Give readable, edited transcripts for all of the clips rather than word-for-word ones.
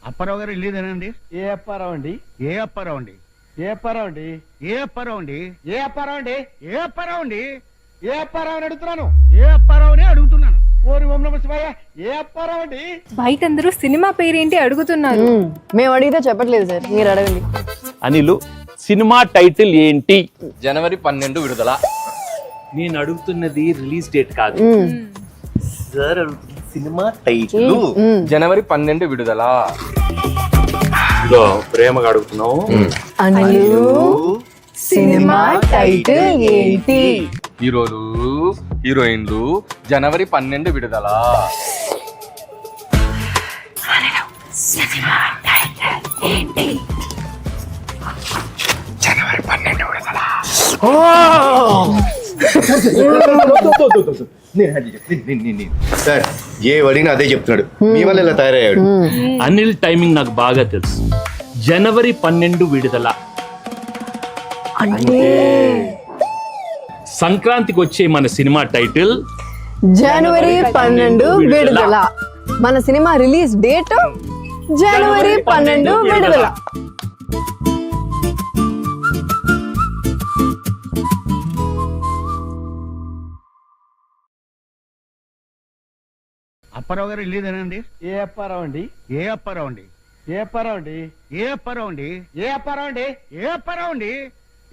అప్పారావు గారు ఇల్లేదేనండి? ఏ అప్పారావు అండి? ఏ అప్పారావు అండి? ఏ అప్పారావు అండి? ఏ అప్పారావు అండి? ఏ అప్పారావు అండి? ఏ అప్పారావు అండి? ఏ అప్పారావు అని అడుగుతున్నాను. ఏ అప్పారావునే అడుగుతున్నాను. ఓరి ఓం నమః శివాయ. ఏ అప్పారావు అండి? బయట అందరూ సినిమా పేరేంటి అడుగుతున్నారు. మేము అడిగితే చెప్పట్లేదు సార్, మీరు అడగండి. అనిలు, సినిమా టైటిల్ ఏంటి? జనవరి 12 విడుదల. నేను అడుగుతున్నది రిలీజ్ డేట్ కాదు సార్, సినిమా టైటిల్. జనవరి 12 విడుదల. ఇదో ప్రేమగా అడుగుతున్నావు. అనిలు, సినిమా టైటిల్ ఏంటి? హీరోలు హీరోయిన్లు జనవరి 12 విడుదల. జనవరి 12 విడుదల. సార్ ఏ అడిగినా అదే చెప్తున్నాడు. మీ వల్ల ఇలా తయారయ్యాడు. అనిల్ టైమింగ్ నాకు బాగా తెలుసు. జనవరి 12 విడుదల అంటే సంక్రాంతికి వచ్చే మన సినిమా టైటిల్ జనవరి 12 విడుదల. మన సినిమా రిలీజ్ డేట్ జనవరి 12 విడుదల. అప్పారావు గారు ఇల్లేదేనండి? ఏ అప్పారావు అండి? ఏ అప్పారావు అండి? ఏ అప్పారావు అండి? ఏ అప్పారావు అండి? ఏ అప్పారావు అండి? ఏ అప్పారావు అండి?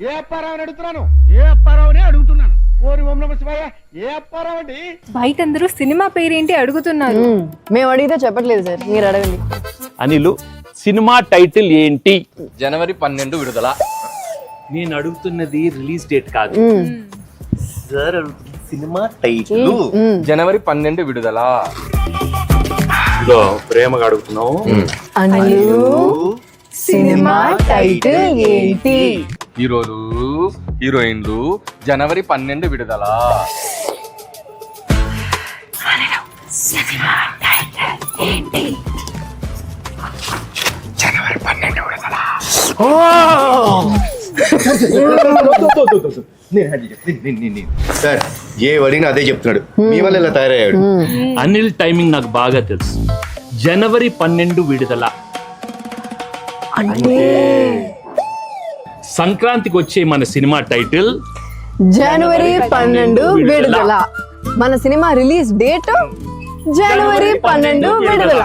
ఏ అప్పారావు అని అడుగుతున్నాను. ఏ అప్పారావునే అడుగుతున్నాను. ఓరి ఓం నమః శివాయ. ఏ అప్పారావు అండి? బయట అందరూ సినిమా పేరేంటి అడుగుతున్నారు. మేము అడిగితే చెప్పట్లేదు సార్, మీరు అడగండి. అనిలు, సినిమా టైటిల్ ఏంటి? జనవరి 12 విడుదల. నేను అడుగుతున్నది రిలీజ్ డేట్ కాదు సార్, సినిమా టైటిల్. జనవరి 12 విడుదల. ఇదో ప్రేమగా అడుగుతున్నావు. అనిలు, సినిమా టైటిల్ ఏంటి? హీరోలు హీరోయిన్లు జనవరి 12 విడుదల. జనవరి 12 విడుదల. సార్ ఏ అడిగినా అదే చెప్తున్నాడు. మీ వల్ల ఇలా తయారయ్యాడు. అనిల్ టైమింగ్ నాకు బాగా తెలుసు. జనవరి 12 విడుదల అంటే సంక్రాంతికి వచ్చే మన సినిమా టైటిల్ జనవరి 12 విడుదల. మన సినిమా రిలీజ్ డేట్ జనవరి 12 విడుదల.